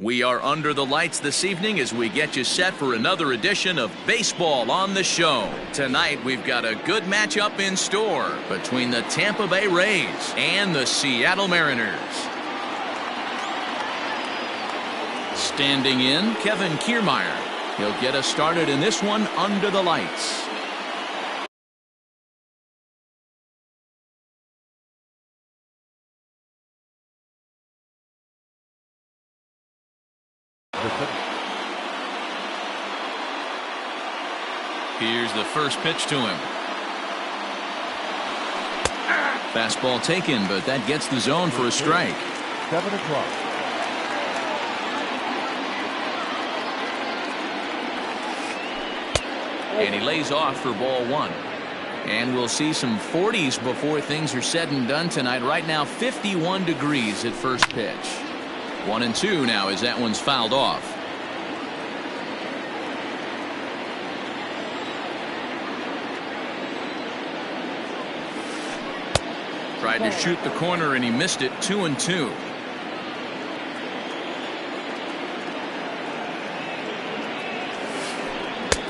We are under the lights this evening as we get you set for another edition of Baseball on the Show. Tonight we've got a good matchup in store between the Tampa Bay Rays and the Seattle Mariners. Standing in, Kevin Kiermaier. He'll get us started in this one under the lights. Here's the first pitch to him. Fastball taken, but that gets the zone for a strike. 7 o'clock. And he lays off for ball one. And we'll see some 40s before things are said and done tonight. Right now 51 degrees at first pitch. 1-2 now as that one's fouled off. Tried to shoot the corner and he missed it. 2-2.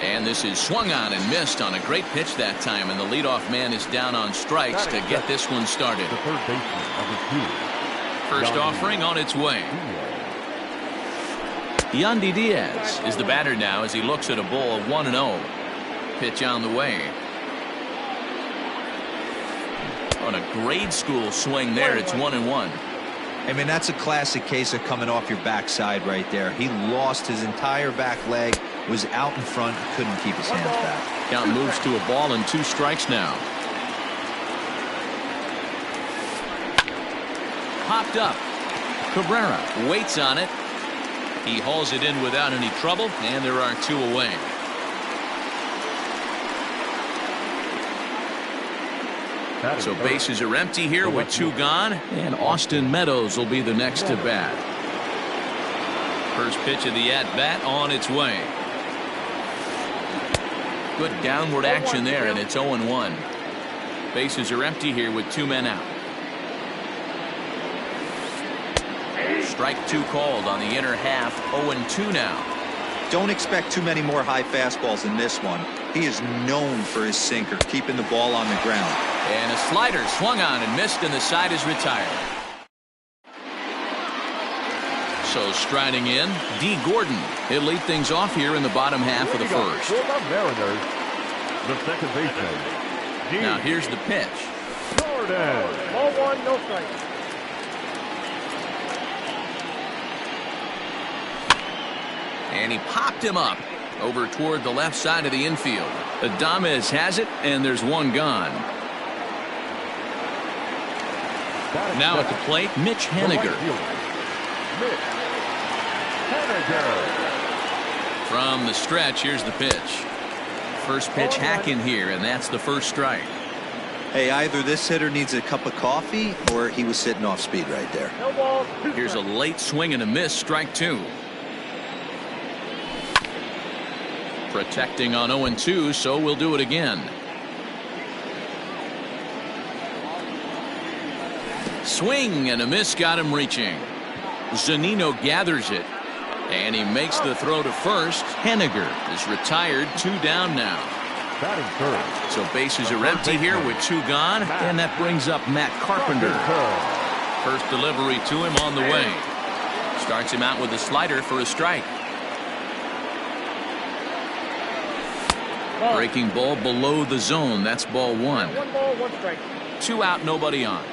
And this is swung on and missed on a great pitch that time, and the leadoff man is down on strikes to get this one started. The third baseman, number 2. First offering on its way. Yandy Diaz is the batter now as he looks at a ball of 1-0. Pitch on the way. On a grade school swing there, it's 1-1. I mean, that's a classic case of coming off your backside right there. He lost his entire back leg, was out in front, couldn't keep his hands back. Count moves to a ball and 2 strikes now. Popped up. Cabrera waits on it. He hauls it in without any trouble, and there are 2 away. So bases are empty here with 2 gone, and Austin Meadows will be the next to bat. First pitch of the at-bat on its way. Good downward action there, and it's 0-1. Bases are empty here with 2 men out. Strike 2 called on the inner half. 0-2 now. Don't expect too many more high fastballs in this one. He is known for his sinker, keeping the ball on the ground. And a slider swung on and missed, and the side is retired. So striding in, D. Gordon. He'll lead things off here in the bottom half of the first. For the Mariners, the second baseman. Now here's the pitch. Gordon. Ball 1, no strike. And he popped him up over toward the left side of the infield. Adames has it, and there's 1 gone. Now at the plate, Mitch Haniger. From the stretch, here's the pitch. First pitch hack in here, and that's the first strike. Hey, either this hitter needs a cup of coffee or he was sitting off speed right there. No ball. Here's a late swing and a miss, strike 2. Protecting on 0-2, so we'll do it again. Swing and a miss got him reaching. Zunino gathers it, and he makes the throw to first. Haniger is retired. 2 down now. Batting third. So bases are empty here with 2 gone, and that brings up Matt Carpenter. First delivery to him on the way. Starts him out with a slider for a strike. Breaking ball below the zone. That's ball 1. 1 ball, 1 strike. 2 out, nobody on.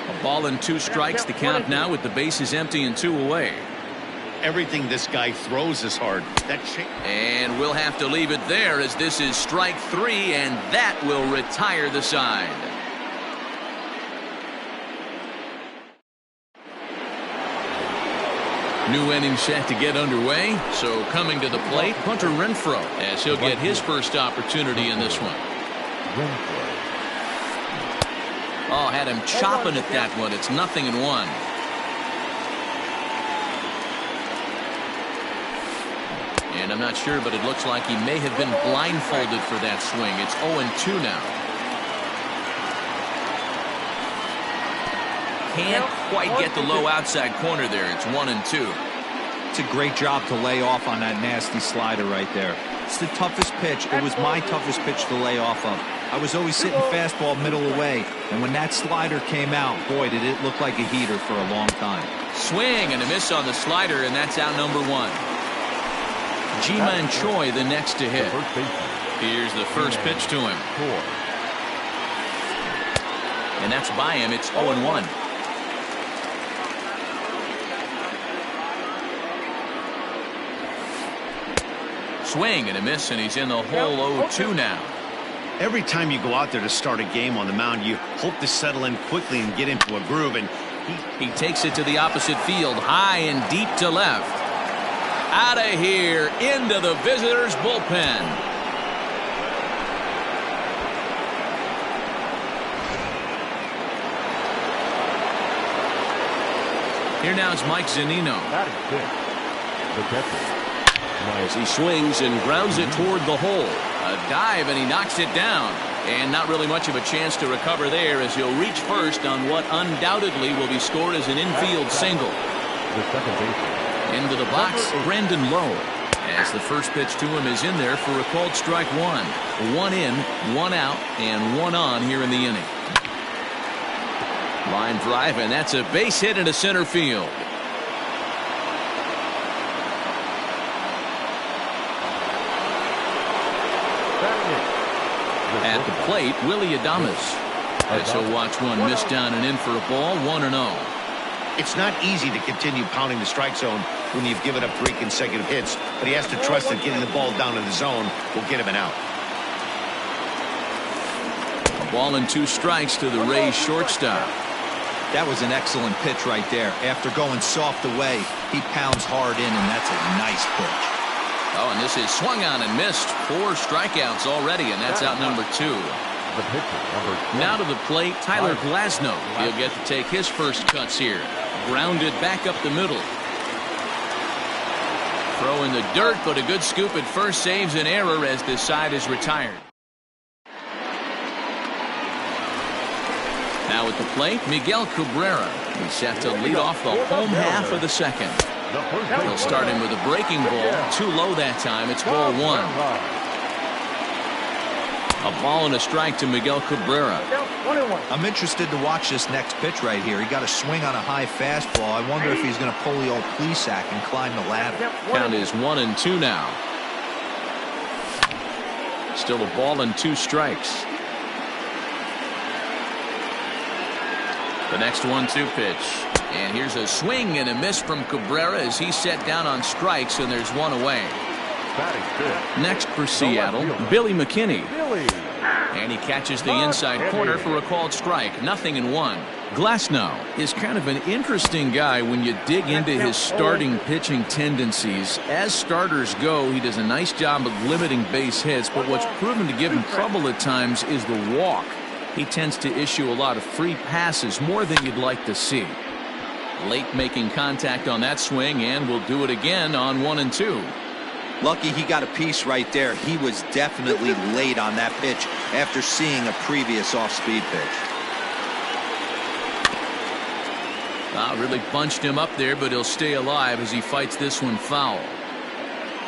A ball and 2 strikes. The count now with the bases empty and 2 away. Everything this guy throws is hard. And we'll have to leave it there as this is strike 3, and that will retire the side. New inning set to get underway. So coming to the plate, Hunter Renfroe, as he'll get his first opportunity in this one. Oh, had him chopping at that one. It's 0-1. And I'm not sure, but it looks like he may have been blindfolded for that swing. It's 0-2 now. can't quite get the low outside corner there. It's 1-2. It's a great job to lay off on that nasty slider right there. It's the toughest pitch. It was my toughest pitch to lay off of. I was always sitting fastball middle away, and when that slider came out, boy, did it look like a heater for a long time. Swing and a miss on the slider, and that's out number 1. Ji-Man Choi the next to hit. Here's the first pitch to him. And that's by him. It's 0-1. Swing and a miss, and he's in the hole 0-2 now. Every time you go out there to start a game on the mound, you hope to settle in quickly and get into a groove, and he takes it to the opposite field, high and deep to left. Out of here, into the visitors' bullpen. Here now is Mike Zunino. As he swings and grounds it toward the hole. A dive, and he knocks it down. And not really much of a chance to recover there, as he'll reach first on what undoubtedly will be scored as an infield single. Into the box, Brandon Lowe. As the first pitch to him is in there for a called strike 1. 1 in, 1 out, and 1 on here in the inning. Line drive, and that's a base hit into center field. At the plate, Willie Adames. As he'll watch one miss down and in for a ball, 1-0. it's not easy to continue pounding the strike zone when you've given up 3 consecutive hits, but he has to trust that getting the ball down in the zone will get him an out. A ball and 2 strikes to the Rays shortstop. That was an excellent pitch right there. After going soft away, he pounds hard in, and that's a nice pitch. Oh, and this is swung on and missed. 4 strikeouts already, and that's out number 2. Now to the plate, Tyler Glasnow. He'll get to take his first cuts here. Grounded back up the middle. Throw in the dirt, but a good scoop at first saves an error as this side is retired. Now at the plate, Miguel Cabrera. He's set to lead off the home half of the second. He'll start him with a breaking ball. Too low that time. It's ball 1. A ball and a strike to Miguel Cabrera. I'm interested to watch this next pitch right here. He got a swing on a high fastball. I wonder if he's going to pull the old Plesac and climb the ladder. Count is 1-2 now. Still a ball and 2 strikes. The next 1-2 pitch. And here's a swing and a miss from Cabrera as he's set down on strikes, and there's 1 away. Next for Seattle, Billy McKinney. And he catches the inside corner for a called strike. 0-1. Glasnow is kind of an interesting guy when you dig into his starting pitching tendencies. As starters go, he does a nice job of limiting base hits, but what's proven to give him trouble at times is the walk. He tends to issue a lot of free passes, more than you'd like to see. Late making contact on that swing, and will do it again on 1-2. Lucky he got a piece right there. He was definitely late on that pitch after seeing a previous off-speed pitch. Really bunched him up there, but he'll stay alive as he fights this one foul.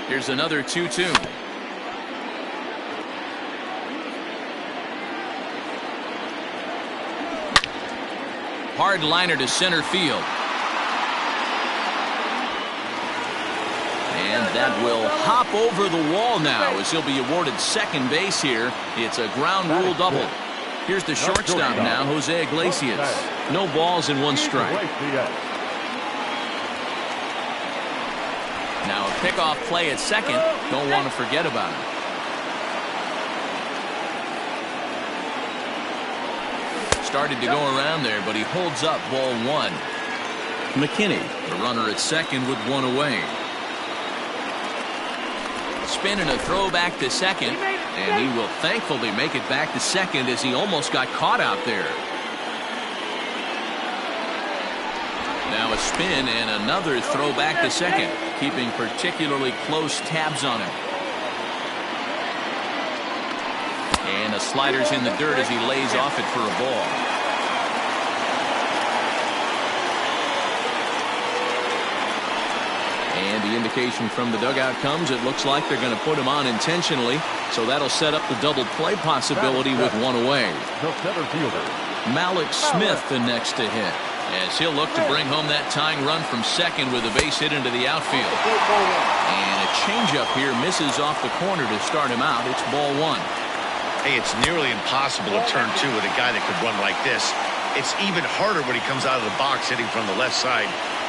Here's another 2-2. Hard liner to center field. And that will hop over the wall now as he'll be awarded second base here. It's a ground rule double. Here's the shortstop now, Jose Iglesias. No balls and 1 strike. Now a pickoff play at second. Don't want to forget about it. Started to go around there, but he holds up ball 1. McKinney, the runner at second with 1 away. Spin and a throw back to second, and he will thankfully make it back to second as he almost got caught out there. Now a spin and another throw back to second, keeping particularly close tabs on him. And a slider's in the dirt as he lays off it for a ball. And the indication from the dugout comes, it looks like they're going to put him on intentionally. So that'll set up the double play possibility with one away. The center fielder. Malik Smith the next to hit, as he'll look to bring home that tying run from second with a base hit into the outfield. And a changeup here misses off the corner to start him out. It's ball one. Hey, it's nearly impossible to turn two with a guy that could run like this. It's even harder when he comes out of the box hitting from the left side.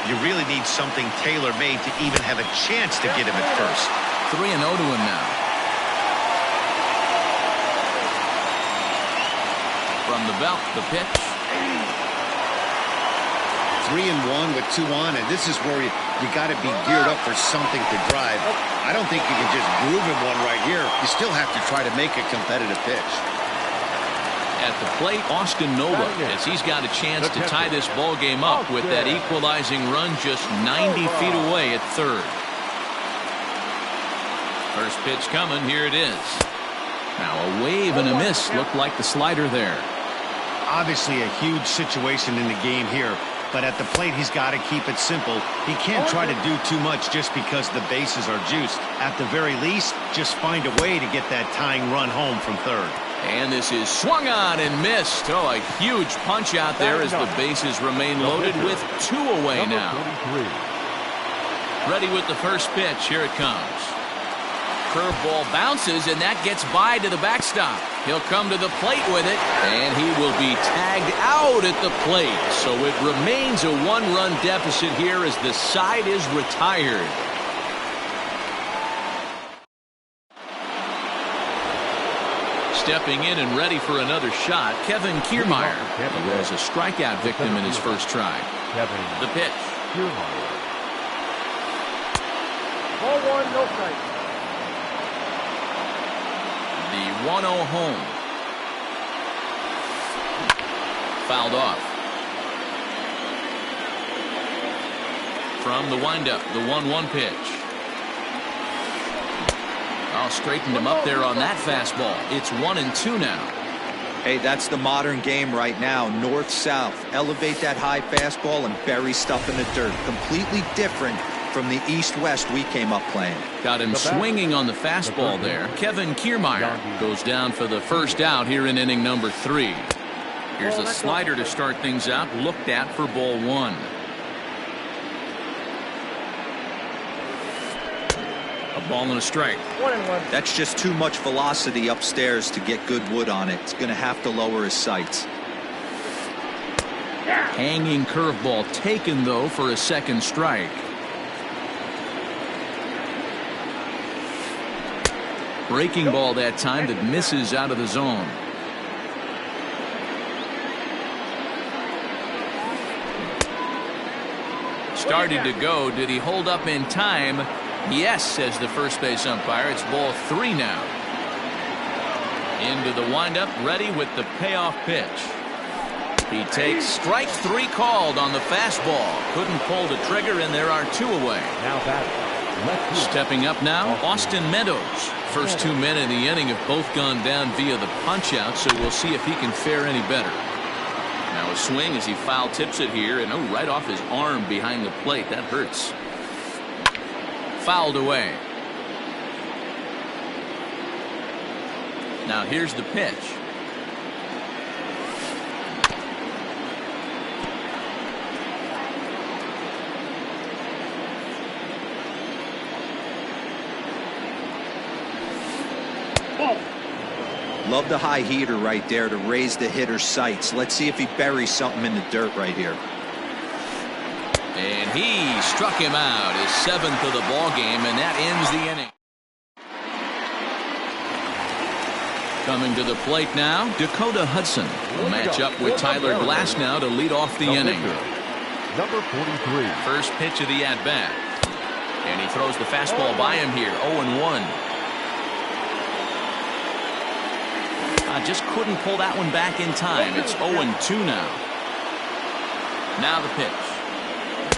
You really need something tailor-made to even have a chance to get him at first. 3-0 to him now. From the belt, the pitch. 3-1 with 2 on, and this is where you got to be geared up for something to drive. I don't think you can just groove him one right here. You still have to try to make a competitive pitch. At the plate, Austin Nova, as he's got a chance to tie this ball game up with that equalizing run just 90 feet away at third. First pitch coming, here it is. Now a wave and a miss, looked like the slider there. Obviously a huge situation in the game here, but at the plate he's got to keep it simple. He can't try to do too much just because the bases are juiced. At the very least, just find a way to get that tying run home from third. And this is swung on and missed. Oh, a huge punch out there as the bases remain loaded with 2 away now. Ready with the first pitch. Here it comes. Curveball bounces, and that gets by to the backstop. He'll come to the plate with it, and he will be tagged out at the plate. So it remains a 1-run deficit here as the side is retired. Stepping in and ready for another shot, Kevin Kiermaier. He was a strikeout victim in his first try. The pitch. Ball 1, no strike. The 1-0 home. Fouled off. From the windup, the 1-1 pitch. Oh, straightened him up there on that fastball. It's 1-2 now. Hey, that's the modern game right now. North-south. Elevate that high fastball and bury stuff in the dirt. Completely different from the east-west we came up playing. Got him swinging on the fastball there. Kevin Kiermaier goes down for the first out here in inning number 3. Here's a slider to start things out, looked at for ball 1. A ball and a strike. 1-1. That's just too much velocity upstairs to get good wood on it. It's going to have to lower his sights. Hanging curveball taken, though, for a second strike. Breaking ball that time that misses out of the zone. Started to go. Did he hold up in time? Yes, says the first base umpire. It's ball 3 now. Into the windup, ready with the payoff pitch. He takes strike 3 called on the fastball. Couldn't pull the trigger, and there are 2 away. Now batting. Stepping up now, Austin Meadows. First 2 men in the inning have both gone down via the punch-out, so we'll see if he can fare any better. Now a swing as he foul tips it here, and right off his arm behind the plate. That hurts. Fouled away. Now here's the pitch. Love the high heater right there to raise the hitter's sights. Let's see if he buries something in the dirt right here. And he struck him out, his 7th of the ball game, and that ends the inning. Coming to the plate now, Dakota Hudson will match up with Tyler Glasnow to lead off the inning. Number 43. First pitch of the at-bat. And he throws the fastball by him here, 0-1. Just couldn't pull that one back in time. It's 0-2 now. Now the pitch.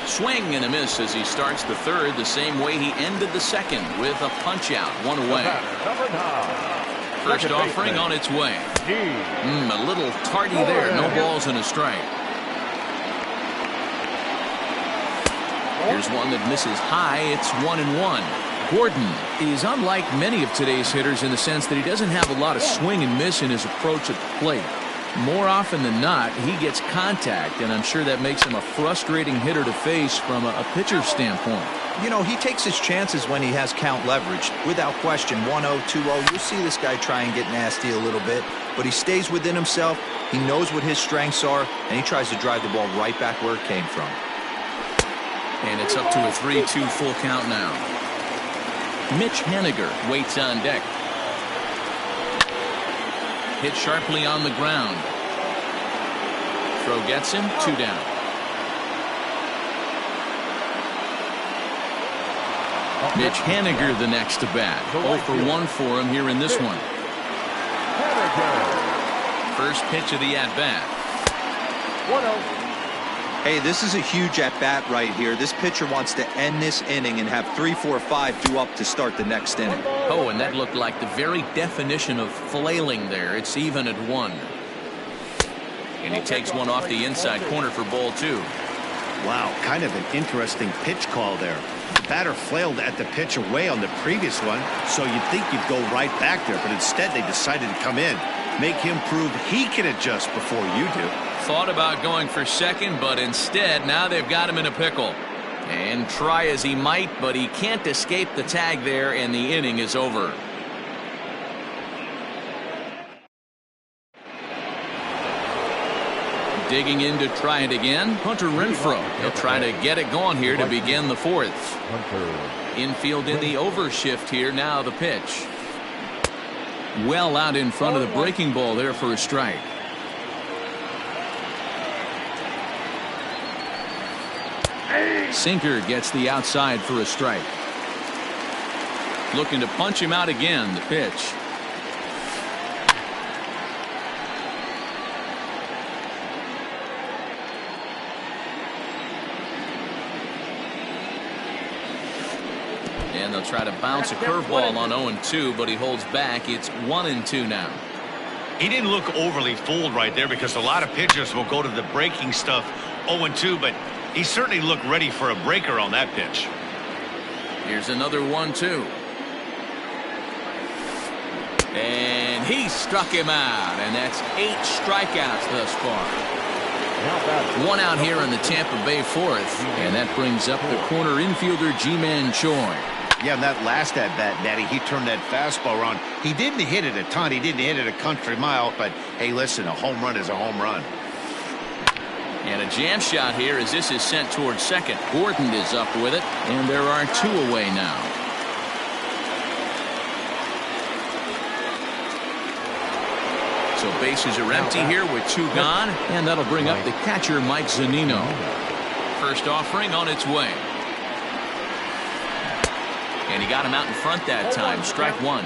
Swing and a miss as he starts the third the same way he ended the second with a punch-out, 1 away. First offering on its way. A little tardy there. No balls and a strike. Here's one that misses high. It's 1-1. Gordon is unlike many of today's hitters in the sense that he doesn't have a lot of swing and miss in his approach at the plate. More often than not, he gets contact, and I'm sure that makes him a frustrating hitter to face from a pitcher's standpoint. You know, he takes his chances when he has count leverage. Without question, 1-0, 2-0, you'll see this guy try and get nasty a little bit, but he stays within himself. He knows what his strengths are, and he tries to drive the ball right back where it came from. And it's up to a 3-2 full count now. Mitch Haniger waits on deck. Hit sharply on the ground. Throw gets him, 2 down. Mitch Haniger the next to bat. 0 for 1 for him here in this one. First pitch of the at-bat. 1-0. Hey, this is a huge at-bat right here. This pitcher wants to end this inning and have 3, 4, 5 due up to start the next inning. Oh, and that looked like the very definition of flailing there. It's even at 1. And he takes one off the inside corner for ball 2. Wow, kind of an interesting pitch call there. The batter flailed at the pitch away on the previous one, so you'd think you'd go right back there, but instead they decided to come in. Make him prove he can adjust before you do. Thought about going for second, but instead now they've got him in a pickle. And try as he might, but he can't escape the tag there, and the inning is over. Digging in to try it again, Hunter Renfroe. He'll try to get it going here to begin the 4th. Infield in the overshift here. Now the pitch. Well out in front of the breaking ball there for a strike. Sinker gets the outside for a strike. Looking to punch him out again. The pitch. And they'll try to bounce a curveball on 0-2, but he holds back. It's 1-2 now. He didn't look overly fooled right there because a lot of pitchers will go to the breaking stuff 0-2, but he certainly looked ready for a breaker on that pitch. Here's another 1-2. And he struck him out, and that's 8 strikeouts thus far. One out here in the Tampa Bay 4th, and that brings up the corner infielder Ji-Man Choi. Yeah, and that last at-bat, Natty, he turned that fastball around. He didn't hit it a ton. He didn't hit it a country mile, but hey, listen, a home run is a home run. And a jam shot here as this is sent towards second. Gordon is up with it, and there are 2 away now. So bases are empty here with 2 gone, and that'll bring up the catcher Mike Zunino. First offering on its way. And he got him out in front that time. Strike 1.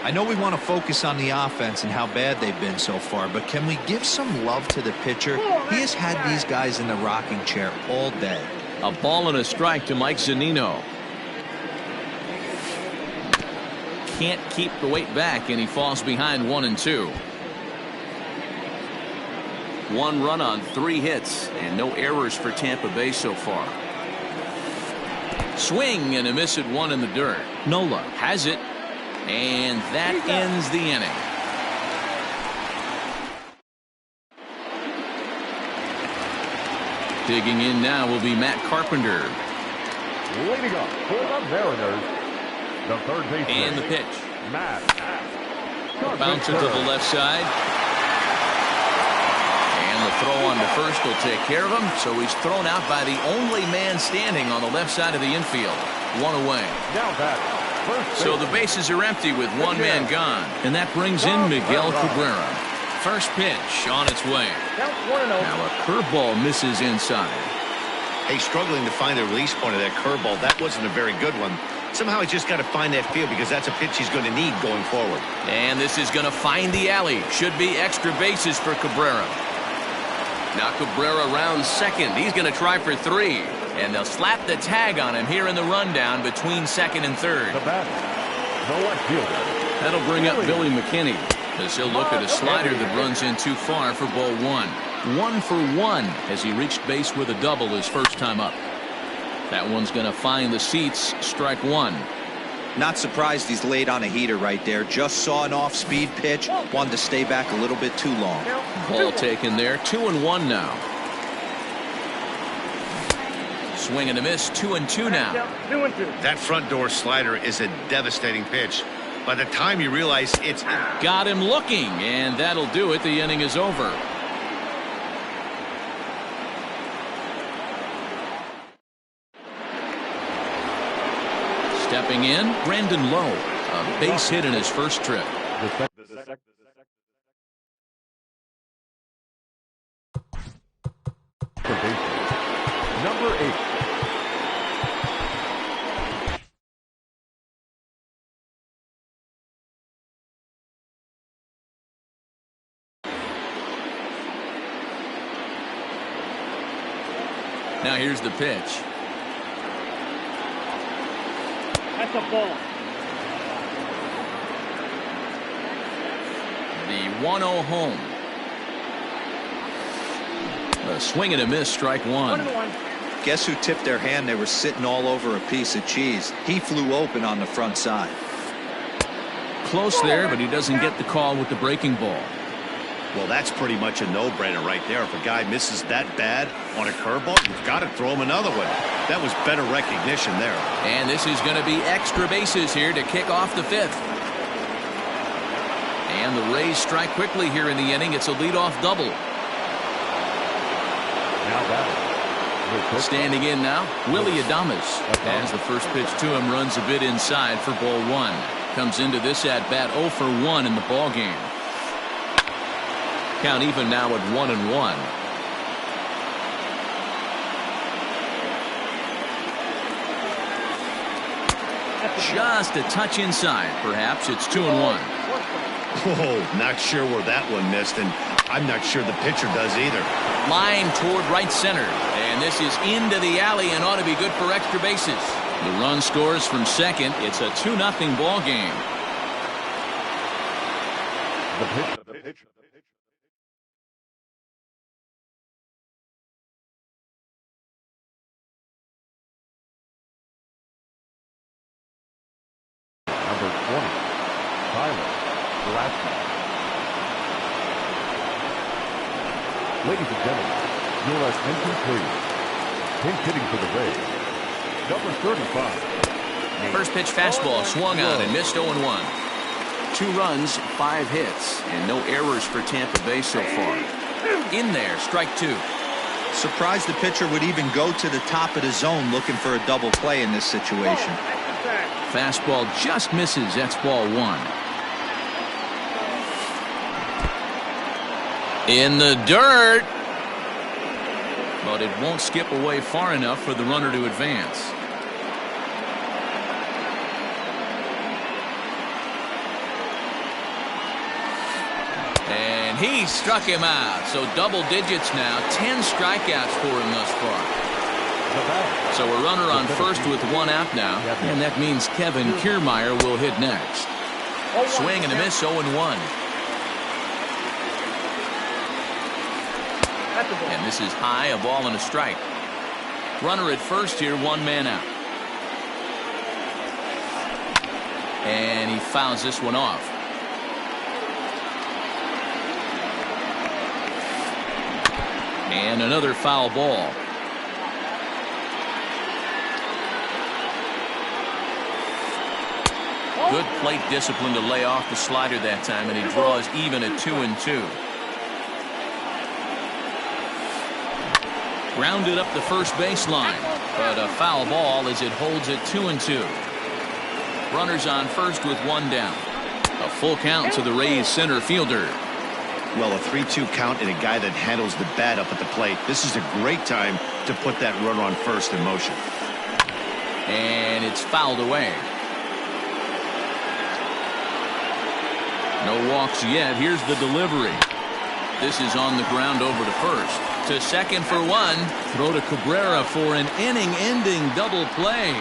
I know we want to focus on the offense and how bad they've been so far, but can we give some love to the pitcher? He has had these guys in the rocking chair all day. A ball and a strike to Mike Zunino. Can't keep the weight back, and he falls behind 1-2. 1 run on 3 hits, and no errors for Tampa Bay so far. Swing and a miss at 1 in the dirt. Nola has it, and that ends the inning. Digging in now will be Matt Carpenter. Leading up for the Mariners, the third baseman. And the pitch. Matt Bouncer to the left side. And the throw on to first will take care of him. So he's thrown out by the only man standing on the left side of the infield. 1 away. Now back, first So the bases are empty with 1 man gone. And that brings in Miguel Cabrera. First pitch on its way. Now a curveball misses inside. Hey, struggling to find the release point of that curveball. That wasn't a very good one. Somehow he's just got to find that feel because that's a pitch he's going to need going forward. And this is going to find the alley. Should be extra bases for Cabrera. Now Cabrera rounds second. He's going to try for 3. And they'll slap the tag on him here in the rundown between second and third. The batter, the left fielder. That'll bring up Billy McKinney as he'll look at a slider that runs in too far for ball 1. 1 for 1 as he reached base with a double his first time up. That one's going to find the seats. Strike one. Not surprised he's laid on a heater right there. Just saw an off-speed pitch. Wanted to stay back a little bit too long. Ball taken there. 2-1 now. Swing and a miss. 2-2 now. That front door slider is a devastating pitch. By the time you realize it's got him looking, and that'll do it. The inning is over. Stepping in, Brandon Lowe, a base hit in his first trip. Number 8. Now here's the pitch. That's a ball. The 1-0 home. A swing and a miss, strike one. 1-1. Guess who tipped their hand? They were sitting all over a piece of cheese. He flew open on the front side. Close there, but he doesn't get the call with the breaking ball. Well, that's pretty much a no-brainer right there. If a guy misses that bad on a curveball, you've got to throw him another one. That was better recognition there. And this is going to be extra bases here to kick off the fifth. And the Rays strike quickly here in the inning. It's a leadoff double. Now batting. Standing in now, Willie Adames. As the first pitch to him runs a bit inside for ball one. Comes into this at-bat 0 for 1 in the ball game. Count even now at 1-1. Just a touch inside. Perhaps it's 2-1. Oh, not sure where that one missed, and I'm not sure the pitcher does either. Line toward right center. And this is into the alley and ought to be good for extra bases. The run scores from second. It's a 2-0 ball game. The pitch. Number 20, Tyler Glasgow. Ladies and gentlemen, your attention please. Pink hitting for the Rays, number 35. First pitch fastball swung on and missed 0-1. 2 runs, 5 hits, and no errors for Tampa Bay so far. In there, strike 2. Surprised the pitcher would even go to the top of the zone looking for a double play in this situation. Fastball just misses. That's ball 1. In the dirt. But it won't skip away far enough for the runner to advance. And he struck him out. So double digits now. 10 strikeouts for him thus far. So a runner on first with 1 out now. And that means Kevin Kiermaier will hit next. Swing and a miss, 0-1. And this is high, a ball and a strike. Runner at first here, 1 man out. And he fouls this one off. And another foul ball. Good plate discipline to lay off the slider that time, and he draws even at 2-2. Grounded up the first baseline, but a foul ball as it holds at 2-2. Runners on first with 1 down. A full count to the Rays center fielder. Well, a 3-2 count and a guy that handles the bat up at the plate. This is a great time to put that runner on first in motion. And it's fouled away. No walks yet. Here's the delivery. This is on the ground over to first. To second for 1. Throw to Cabrera for an inning-ending double play.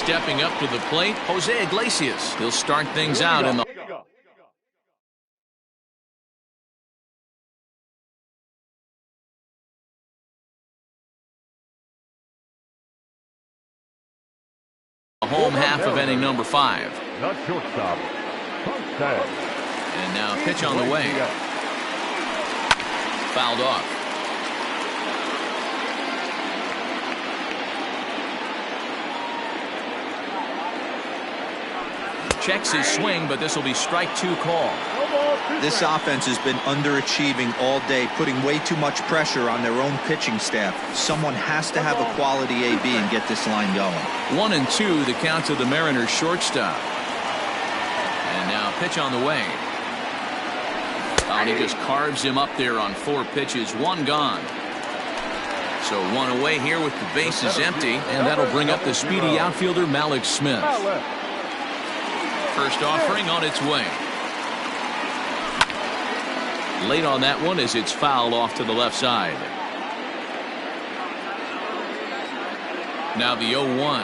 Stepping up to the plate, Jose Iglesias. He'll start things out in the home half of inning number 5. Not shortstop. Contact. And now a pitch on the way. Fouled off. Checks his swing, but this will be strike 2 call. This offense has been underachieving all day, putting way too much pressure on their own pitching staff. Someone has to have a quality AB and get this line going. 1-2, the count to the Mariners shortstop. And now pitch on the way. Oh, and he just carves him up there on 4 pitches, 1 gone. So 1 away here with the bases empty, and that'll bring up the speedy outfielder Malik Smith. First offering on its way. Late on that one as it's fouled off to the left side. Now the 0-1.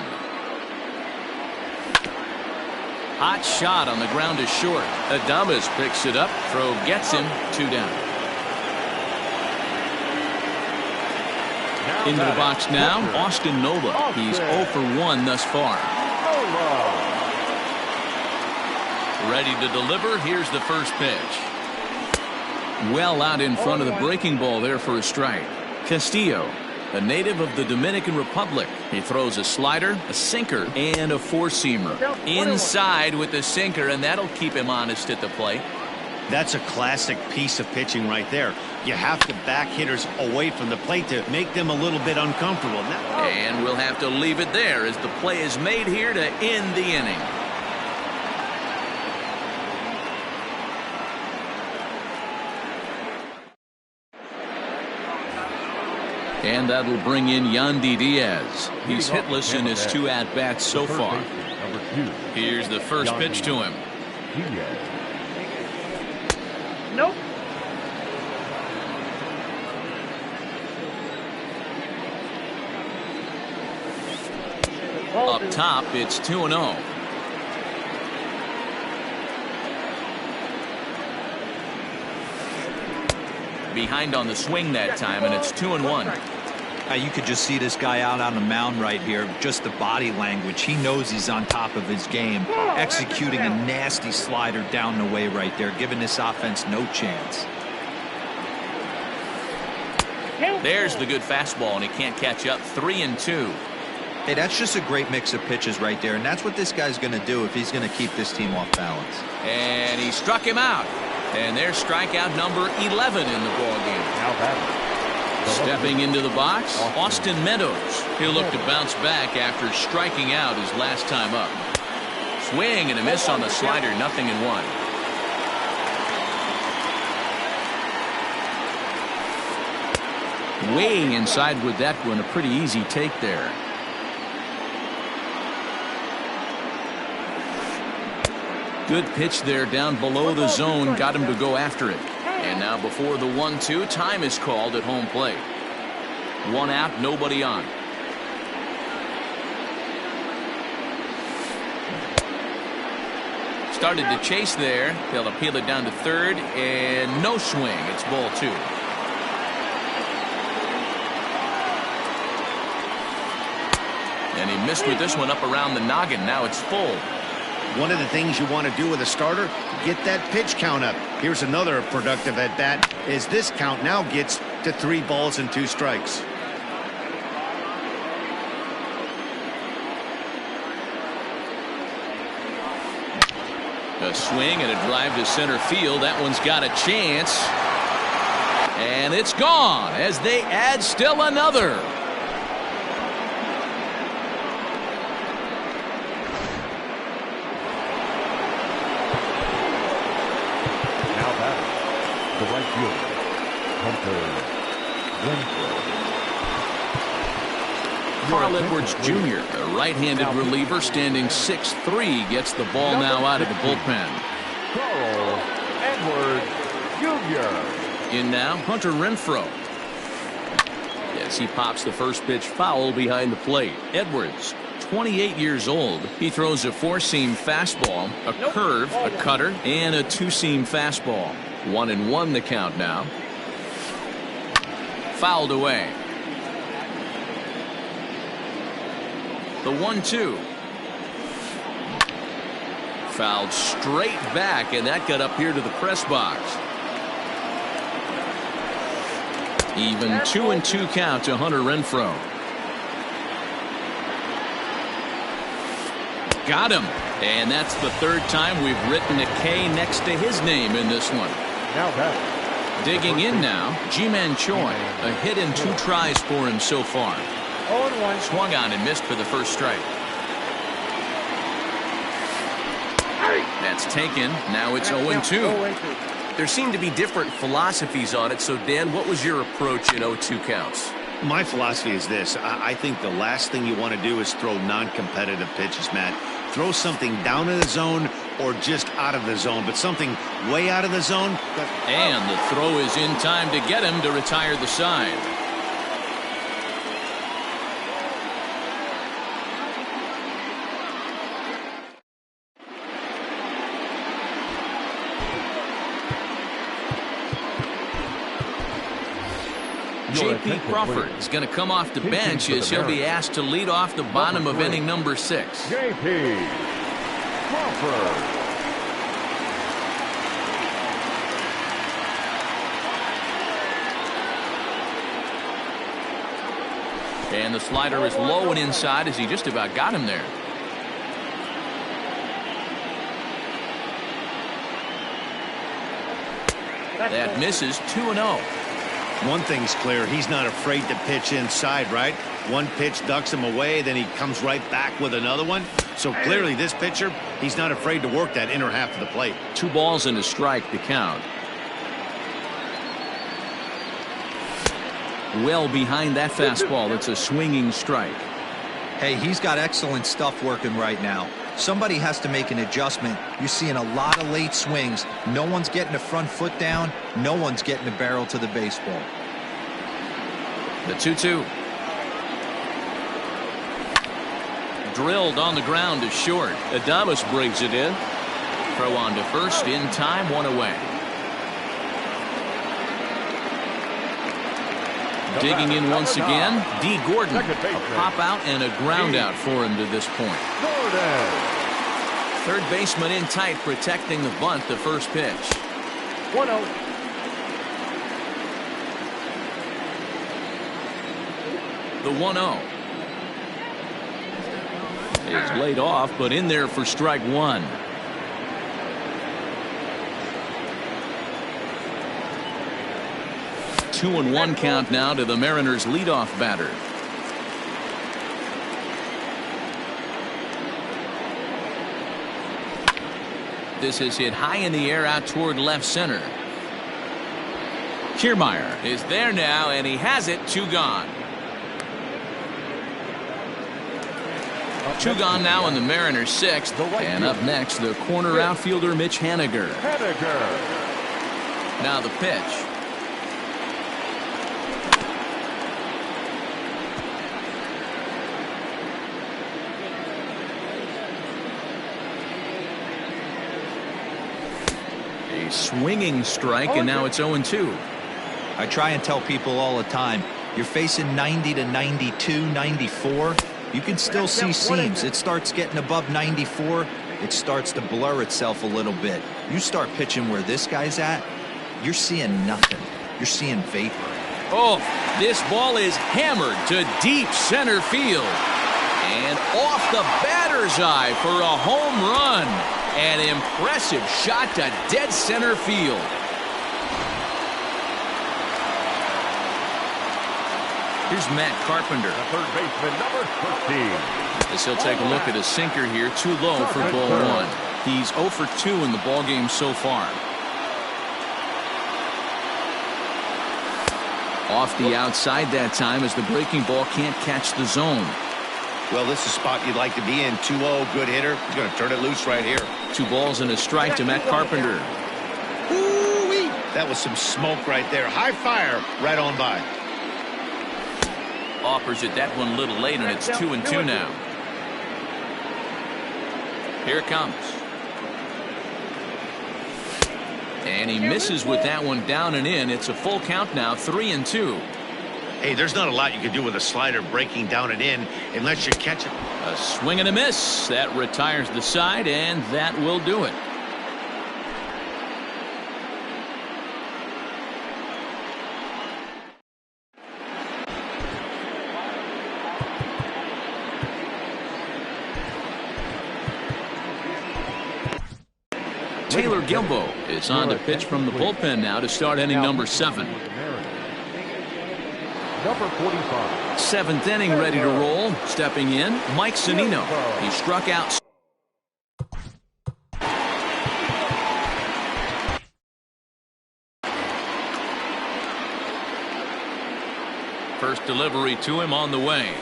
Hot shot on the ground is short. Adames picks it up. Throw gets him. 2 down. Into the box now, Austin Nola. He's 0 for 1 thus far. Ready to deliver. Here's the first pitch. Well out in front of the breaking ball there for a strike. Castillo, a native of the Dominican Republic. He throws a slider, a sinker, and a 4-seamer. Inside with the sinker, and that'll keep him honest at the plate. That's a classic piece of pitching right there. You have to back hitters away from the plate to make them a little bit uncomfortable. And we'll have to leave it there as the play is made here to end the inning. And that'll bring in Yandy Diaz. He's hitless in his 2 at-bats so far. Here's the first pitch to him. Nope. Up top, it's 2-0. Behind on the swing that time, and it's 2-1. You could just see this guy out on the mound right here. Just the body language. He knows he's on top of his game. Executing a nasty slider down the way right there, giving this offense no chance. There's the good fastball, and he can't catch up. 3-2. Hey, that's just a great mix of pitches right there, and that's what this guy's going to do if he's going to keep this team off balance. And he struck him out. And there's strikeout number 11 in the ballgame. Stepping into the box, Austin Meadows. He'll look to bounce back after striking out his last time up. Swing and a miss on the slider, 0-1. Way inside with that one, a pretty easy take there. Good pitch there down below the zone, got him to go after it. And now before the 1-2, time is called at home plate. 1 out, nobody on. Started to chase there. They'll appeal it down to third, and no swing. It's ball 2. And he missed with this one up around the noggin. Now it's full. One of the things you want to do with a starter, get that pitch count up. Here's another productive at bat as this count now gets to 3 balls and 2 strikes. A swing and a drive to center field. That one's got a chance. And it's gone as they add still another. The right fielder, Hunter Carl Edwards Jr., a right-handed reliever standing 6'3", gets the ball now out of the bullpen. Carl Edwards Jr. In now, Hunter Renfroe. Yes, he pops the first pitch foul behind the plate. Edwards 28 years old. He throws a four-seam fastball, a curve, a cutter, and a two-seam fastball. 1-1 the count now. Fouled away. The 1-2. Fouled straight back, and that got up here to the press box. Even 2-2 count to Hunter Renfroe. Got him. And that's the third time we've written a K next to his name in this one. Now back. Digging in now, Ji-Man Choi. A hit and 2 tries for him so far. 0-1. Swung on and missed for the first strike. That's taken. Now it's 0-2. There seem to be different philosophies on it. So, Dan, what was your approach in 0-2 counts? My philosophy is this. I think the last thing you want to do is throw non-competitive pitches, Matt. Throw something down in the zone or just out of the zone, but something way out of the zone. And the throw is in time to get him to retire the side. J.P. Crawford is going to come off the bench as he'll be asked to lead off the bottom of inning number 6. J.P. Crawford. And the slider is low and inside as he just about got him there. That misses. 2-0. One thing's clear, he's not afraid to pitch inside, right? One pitch ducks him away, then he comes right back with another one. So clearly this pitcher, he's not afraid to work that inner half of the plate. 2 balls and a strike to count. Well behind that fastball. It's a swinging strike. Hey, he's got excellent stuff working right now. Somebody has to make an adjustment. You're seeing a lot of late swings. No one's getting the front foot down. No one's getting the barrel to the baseball. The 2-2. Drilled on the ground to short. Adames brings it in. Throw on to first in time. 1 away. Digging in once again, D. Gordon. A pop out and a ground out for him to this point. Third baseman in tight, protecting the bunt, the first pitch. 1-0. The 1-0 is laid off, but in there for strike 1. Two and 1 count now to the Mariners' leadoff batter. This is hit high in the air out toward left center. Kiermaier is there now, and he has it. 2 gone. 2 gone now in the Mariners' 6th. And up next, the corner outfielder Mitch Haniger. Now the pitch. A swinging strike, and now it's 0-2. I try and tell people all the time, you're facing 90 to 92, 94. You can still see seams. It starts getting above 94. It starts to blur itself a little bit. You start pitching where this guy's at, you're seeing nothing. You're seeing vapor. Oh, this ball is hammered to deep center field. And off the batter's eye for a home run. An impressive shot to dead center field. Here's Matt Carpenter. The third baseman, number 13. As he'll take a look at a sinker here, too low for ball 1. He's 0 for 2 in the ballgame so far. Off the outside that time as the breaking ball can't catch the zone. Well, this is a spot you'd like to be in. 2-0, good hitter. He's going to turn it loose right here. 2 balls and a strike to Matt Carpenter. Ooh-wee. That was some smoke right there. High fire right on by. Offers it that one a little late, and it's 2-2 now. Here it comes. And he misses with that one down and in. It's a full count now, 3-2. Hey, there's not a lot you can do with a slider breaking down and in unless you catch it. A swing and a miss. That retires the side, and that will do it. Taylor Gilbo is on to pitch from the bullpen now to start inning number 7. Number 45. Seventh inning ready to roll. Stepping in, Mike Zunino. He struck out. First delivery to him on the way.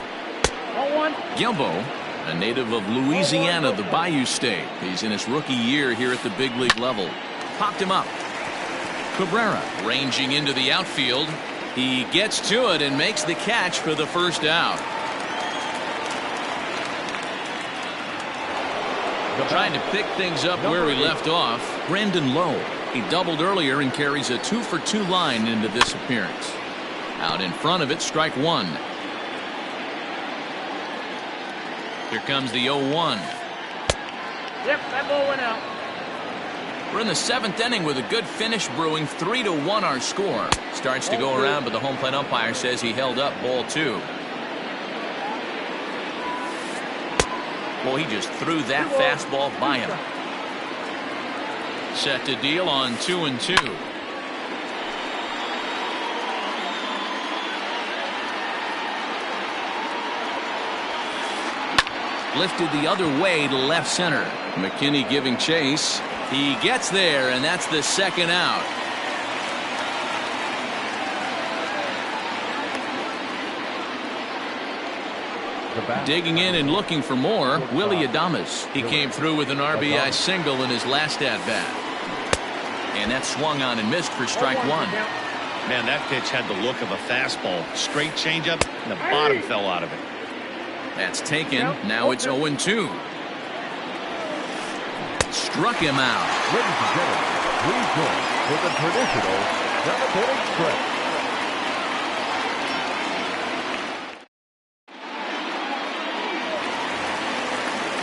0-1. Gilbo, a native of Louisiana, the Bayou State. He's in his rookie year here at the big league level. Popped him up. Cabrera ranging into the outfield. He gets to it and makes the catch for the first out. Trying to pick things up where he left off, Brandon Lowe. He doubled earlier and carries a 2-for-2 line into this appearance. Out in front of it, strike one. Here comes the 0-1. Yep, that ball went out. We're in the 7th inning with a good finish brewing. 3-1 our score. Starts to go around, but the home plate umpire says he held up ball 2. Well, he just threw that fastball by him. Set to deal on 2-2. Lifted the other way to left center. McKinney giving chase. He gets there, and that's the second out. Digging in and looking for more, Willie Adames. He came through with an RBI single in his last at-bat. And that swung on and missed for strike one. Man, that pitch had the look of a fastball. Straight changeup, and the bottom fell out of it. That's taken. Now it's 0-2. Struck him out. Ladies and gentlemen, please join for the traditional 7th-inning stretch.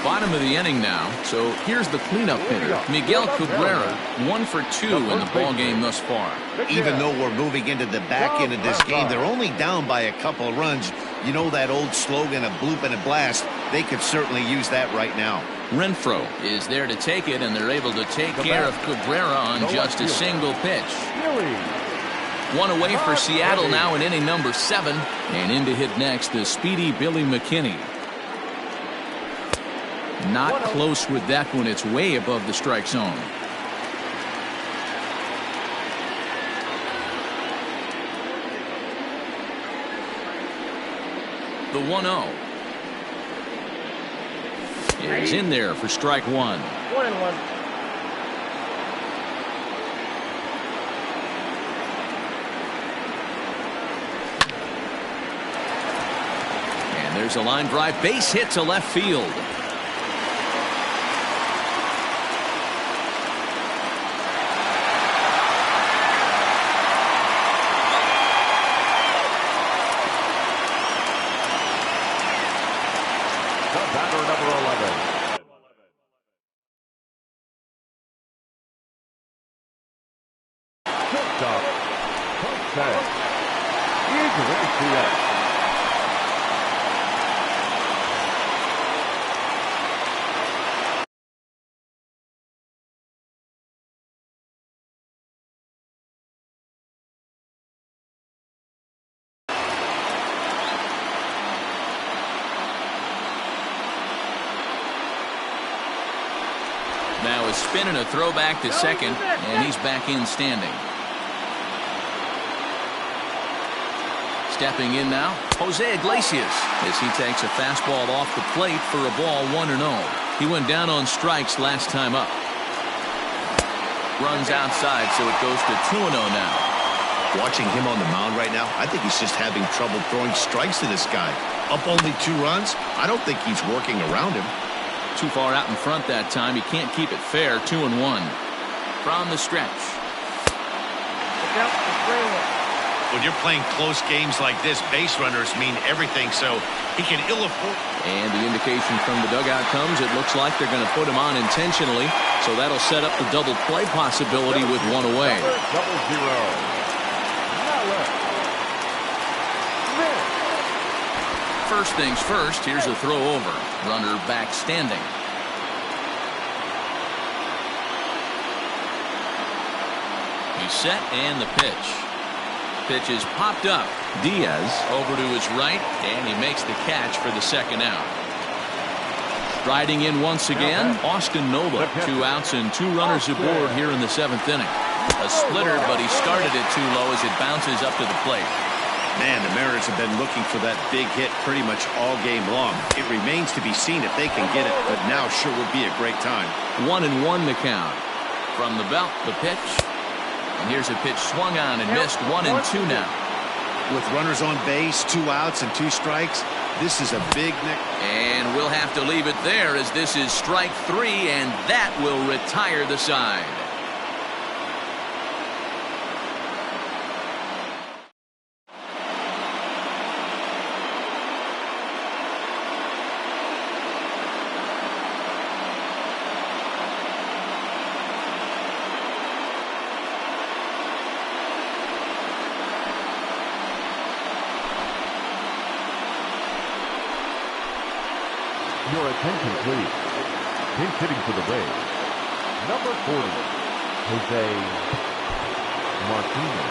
Bottom of the inning now. So here's the cleanup hitter, Miguel Cabrera, 1 for 2 in the ball game thus far. Even though we're moving into the back end of this game, they're only down by a couple of runs. You know that old slogan, a bloop and a blast. They could certainly use that right now. Renfroe is there to take it, and they're able to take care of Cabrera on just a single pitch. One away for Seattle now in inning number 7. And in to hit next, the speedy Billy McKinney. Not close with that one. It's way above the strike zone. The 1-0 is in there for strike one. 1-1. And there's a line drive, base hit to left field. Batter number 11. Shortstop, Jose. Iglesias. Now a spin and a throwback to second, and he's back in standing. Stepping in now, Jose Iglesias, as he takes a fastball off the plate for a ball 1-0. He went down on strikes last time up. Runs outside, so it goes to 2-0 now. Watching him on the mound right now, I think he's just having trouble throwing strikes to this guy. Up only 2 runs? I don't think he's working around him. too far out in front that time. He can't keep it fair. 2-1 from the stretch. When you're playing close games like this, base runners mean everything, so he can ill afford. And the indication from the dugout comes, it looks like they're going to put him on intentionally, so that'll set up the double play possibility with one away. First things first, here's a throw over. Runner back standing. He's set and the pitch. Pitch is popped up. Diaz over to his right, and he makes the catch for the second out. Striding in once again, Austin Nola. 2 outs and 2 runners aboard here in the 7th inning. A splitter, but he started it too low as it bounces up to the plate. Man, the Mariners have been looking for that big hit pretty much all game long. It remains to be seen if they can get it, but now sure would be a great time. 1-1 the count. From the belt, the pitch. And here's a pitch swung on and missed. 1-2 now. With runners on base, 2 outs and 2 strikes, this is a big nick. And we'll have to leave it there as this is strike 3, and that will retire the side. Your attention, please. Pinch hitting for the Rays, number 40, Jose Martinez.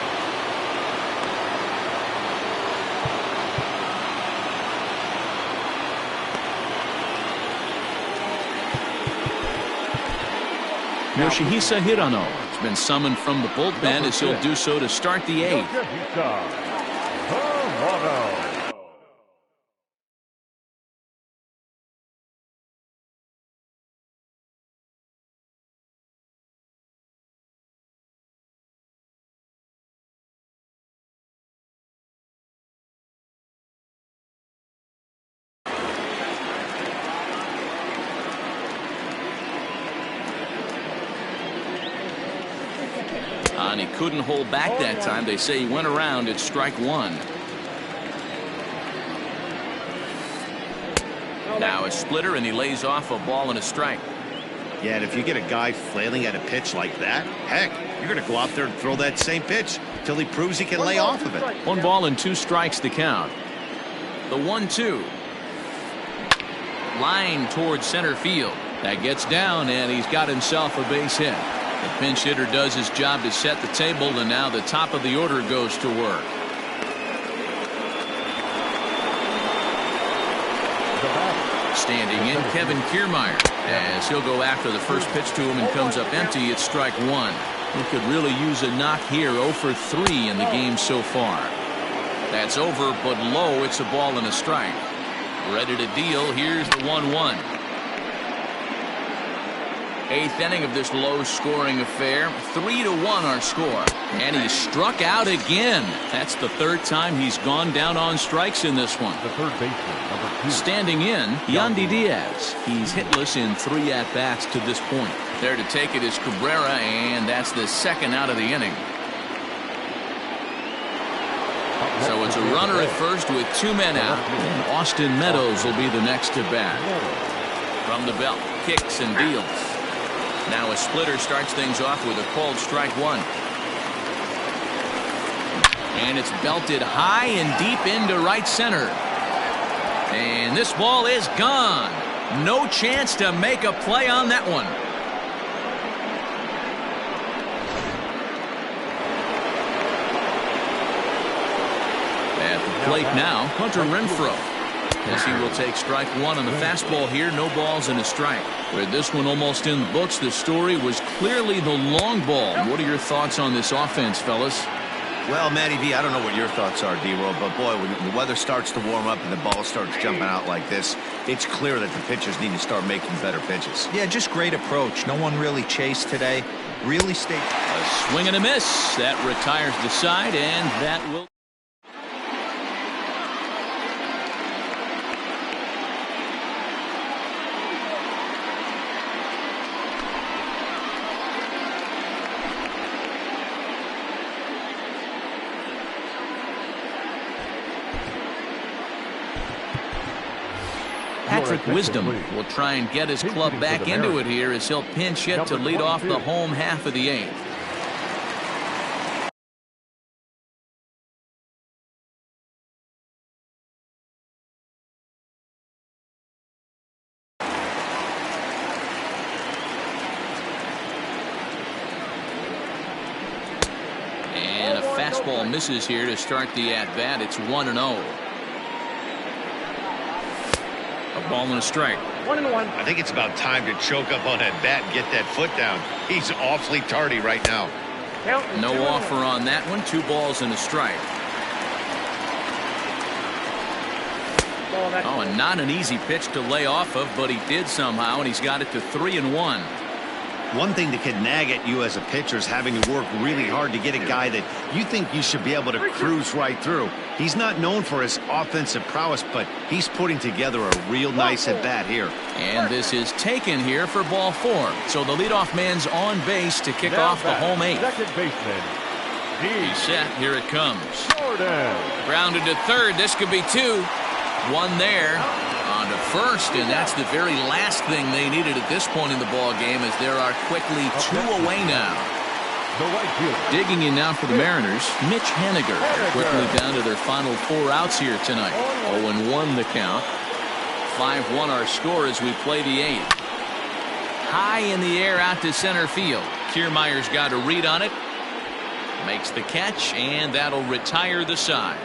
Yoshihisa Hirano has been summoned from the bullpen as he'll do so to start the 8th. And he couldn't hold back that time. They say he went around at strike 1. Now a splitter, and he lays off a ball and a strike. Yeah, and if you get a guy flailing at a pitch like that, heck, you're going to go out there and throw that same pitch till he proves he can lay off of it. 1 ball and 2 strikes to count. The 1-2. Line towards center field. That gets down, and he's got himself a base hit. The pinch hitter does his job to set the table, and now the top of the order goes to work. Standing in, Kevin Kiermaier, as he'll go after the first pitch to him and comes up empty. It's strike 1. He could really use a knock here. 0 for 3 in the game so far. That's over, but low. It's a ball and a strike. Ready to deal. Here's the 1-1. 8th inning of this low-scoring affair. 3-1 our score. And he's struck out again. That's the 3rd time he's gone down on strikes in this one. The third baseman, number 2. Standing in, Yandy Diaz. He's hitless in 3 at-bats to this point. There to take it is Cabrera, and that's the 2nd out of the inning. So it's a runner at first with 2 men out. And Austin Meadows will be the next to bat. From the belt, kicks and deals. Now a splitter starts things off with a called strike 1. And it's belted high and deep into right center. And this ball is gone. No chance to make a play on that one. At the plate now, Hunter Renfroe. As he will take strike 1 on the fastball here. No balls and a strike. With this one almost in the books, the story was clearly the long ball. What are your thoughts on this offense, fellas? Well, Matty V, I don't know what your thoughts are, D-Roll, but boy, when the weather starts to warm up and the ball starts jumping out like this, it's clear that the pitchers need to start making better pitches. Yeah, just great approach. No one really chased today. Really stayed. A swing and a miss. That retires the side, and that will... Patrick attention, Wisdom please. will try and get his Pinch club hitting for back the into it Mariners. here as he'll pinch hit to Number lead off the 22. home half of the 8th. And a fastball misses here to start the at-bat. It's 1-0. A ball and a strike. 1-1. I think it's about time to choke up on that bat and get that foot down. He's awfully tardy right now. Count is No 2-1. offer on that one. 2 balls and a strike. Ball, that's Oh, and not an easy pitch to lay off of, but he did somehow, and he's got it to 3-1. One thing that can nag at you as a pitcher is having to work really hard to get a guy that you think you should be able to cruise right through. He's not known for his offensive prowess, but he's putting together a real nice at-bat here. And this is taken here for ball 4. So the leadoff man's on base to kick Now off the back, home 8th. Second baseman. He's set. Here it comes. Jordan. Grounded to third. This could be 2. 1 there. On to first, and that's the very last thing they needed at this point in the ball game, as there are quickly 2 away now. The right fielder. Digging in now for the Mariners, Mitch Haniger. Quickly down to their final 4 outs here tonight. 0-1 the count. 5-1 our score as we play the 8th. High in the air out to center field. Kiermaier's got a read on it. Makes the catch, and that'll retire the side.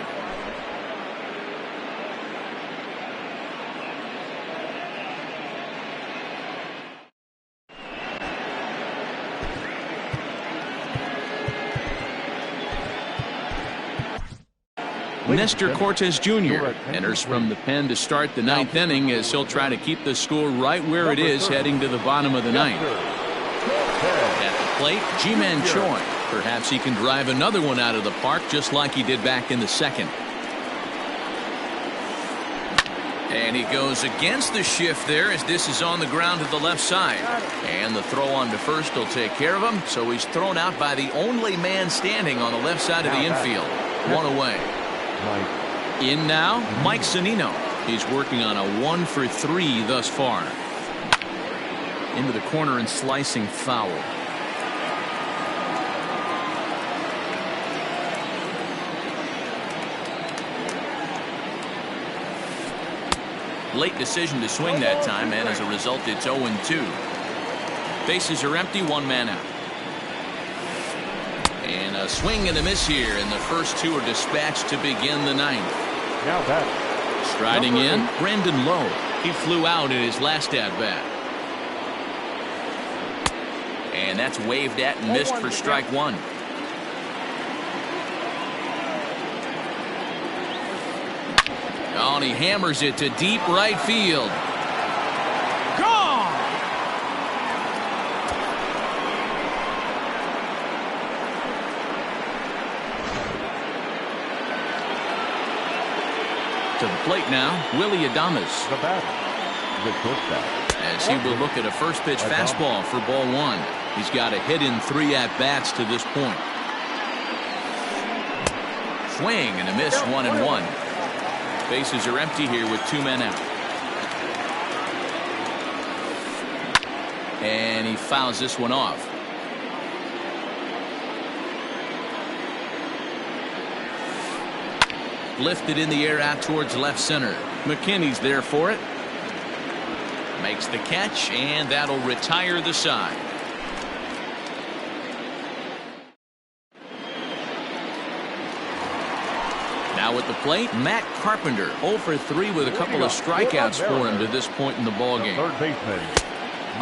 Nestor Cortes Jr. enters from the pen to start the 9th inning, as he'll try to keep the score right where it is heading to the bottom of the 9th. At the plate, Ji-Man Choi. Perhaps he can drive another one out of the park just like he did back in the 2nd. And he goes against the shift there, as this is on the ground to the left side. And the throw on to first will take care of him, so he's thrown out by the only man standing on the left side of the infield. 1 away. In now, Mike Zunino. He's working on a 1 for 3 thus far. Into the corner and slicing foul. Late decision to swing that time, and as a result, it's 0-2. Bases are empty, 1 man out. And a swing and a miss here, and the first 2 are dispatched to begin the 9th. Now back. Striding in, Brandon Lowe. He flew out in his last at-bat. And that's waved at and missed for strike 1. Oh, and he hammers it to deep right field. Gone! To the plate now, Willie Adames. The batter. The shortstop. As he will look at a first pitch fastball for ball 1. He's got a hit in 3 at-bats to this point. Swing and a miss, 1-1. Bases are empty here with 2 men out. And he fouls this one off. Lifted in the air out towards left center. McKinney's there for it. Makes the catch, and that'll retire the side. Now at the plate, Matt Carpenter, 0 for 3 with a couple of strikeouts for him to this point in the ballgame. Third baseman.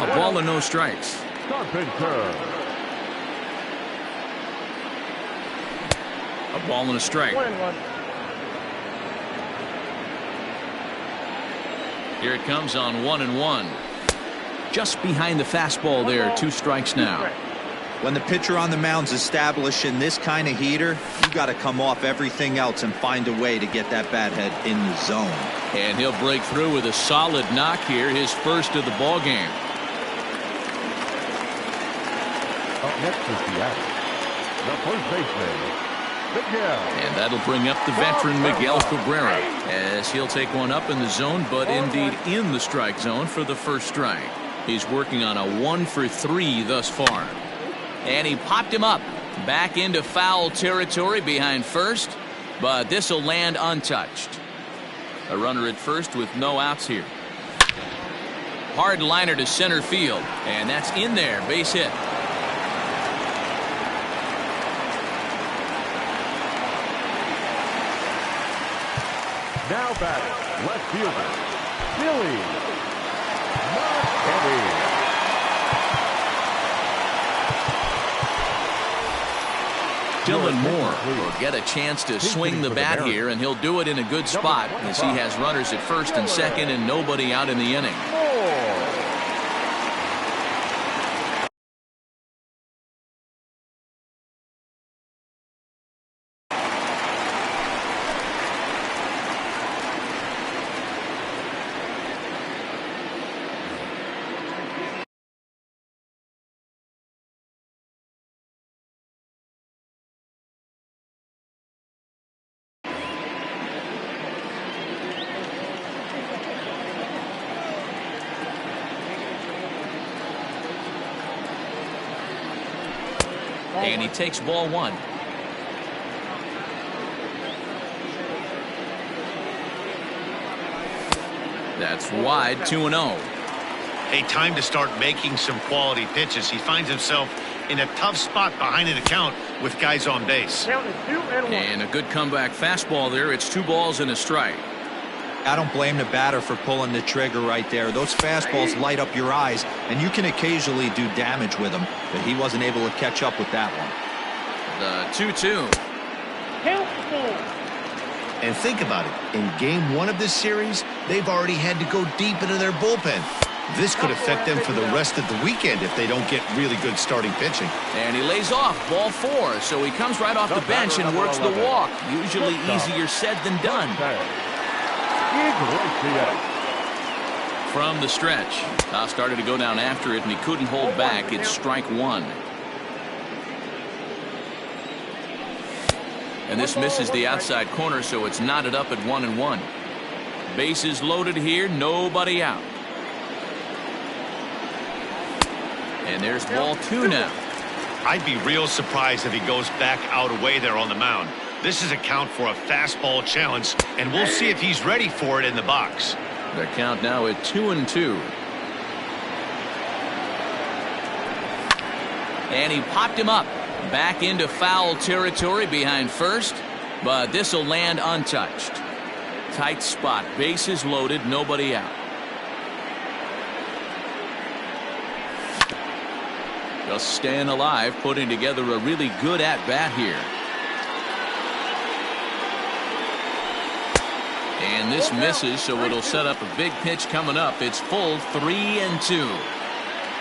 A ball and no strikes. Carpenter. A ball and a strike. 1-1. Here it comes on 1-1. Just behind the fastball there, 2 strikes now. When the pitcher on the mound's establishing this kind of heater, you got to come off everything else and find a way to get that bat head in the zone. And he'll break through with a solid knock here, his first of the ball game. Up next is the first baseman, Miguel. And that'll bring up the veteran Miguel Cabrera as he'll take one up in the zone, but indeed in the strike zone for the first strike. He's working on a 1-for-3 thus far. And he popped him up back into foul territory behind first, but this will land untouched. A runner at first with no outs here. Hard liner to center field, and that's in there, base hit. Now batting, left fielder, Billy Marquette. Dylan Moore will get a chance to swing the bat here, and he'll do it in a good spot as he has runners at first and second and nobody out in the inning. And he takes ball one. That's wide, 2-0. Hey, time to start making some quality pitches. He finds himself in a tough spot behind an account with guys on base. Count is 2-1. And a good comeback fastball there. It's 2 balls and a strike. I don't blame the batter for pulling the trigger right there. Those fastballs light up your eyes, and you can occasionally do damage with them, but he wasn't able to catch up with that one. The 2-2. Count 4. And think about it. In game 1 of this series, they've already had to go deep into their bullpen. This could affect them for the rest of the weekend if they don't get really good starting pitching. And he lays off, ball 4. So he comes right off the bench and works the walk. Usually easier said than done. From the stretch, Kyle started to go down after it, and he couldn't hold back. It's strike 1. And this misses the outside corner, so it's knotted up at 1-1. Bases loaded here, nobody out. And there's ball 2 now. I'd be real surprised if he goes back out away there on the mound. This is a count for a fastball challenge, and we'll see if he's ready for it in the box. The count now at 2-2. And he popped him up back into foul territory behind first, but this will land untouched. Tight spot, bases loaded, nobody out. Just staying alive, putting together a really good at-bat here. And this misses, so it'll set up a big pitch coming up. It's full 3-2.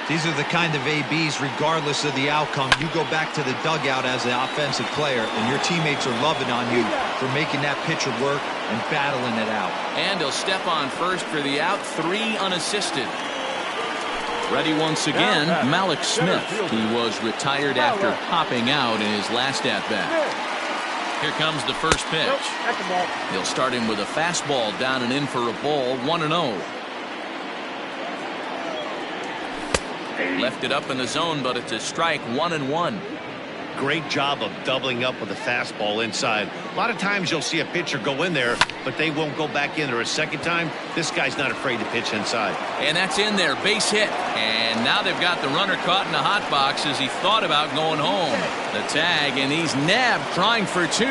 These are the kind of ABs, regardless of the outcome, you go back to the dugout as an offensive player, and your teammates are loving on you for making that pitcher work and battling it out. And he'll step on first for the out, 3 unassisted. Ready once again, Malik Smith. He was retired after popping out in his last at-bat. Here comes the first pitch. That's a ball. He'll start him with a fastball down and in for a ball, 1-0. Left it up in the zone, but it's a strike, 1-1. Great job of doubling up with a fastball inside. A lot of times you'll see a pitcher go in there, but they won't go back in there a second time. This guy's not afraid to pitch inside. And that's in there, base hit. And now they've got the runner caught in the hot box as he thought about going home. The tag, and he's nabbed, trying for 2.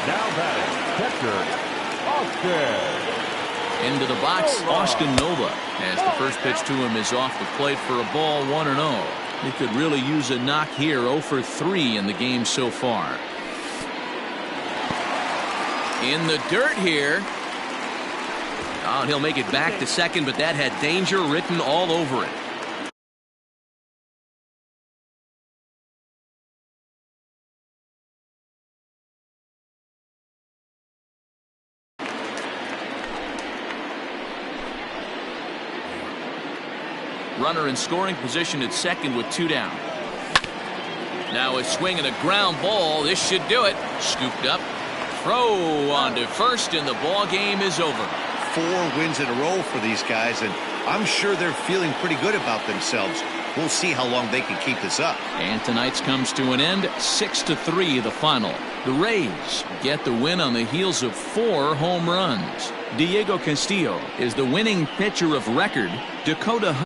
Now batting, catcher, Austin. Into the box, Austin Nova, as the first pitch to him is off the plate for a ball, 1-0. He could really use a knock here, 0 for 3 in the game so far. In the dirt here. Oh, and he'll make it back to second, but that had danger written all over it. Runner in scoring position at second with 2 down. Now a swing and a ground ball. This should do it. Scooped up. Throw on to first, and the ball game is over. 4 wins in a row for these guys, and I'm sure they're feeling pretty good about themselves. We'll see how long they can keep this up. And tonight's comes to an end, 6-3 the final. The Rays get the win on the heels of 4 home runs. Diego Castillo is the winning pitcher of record. Dakota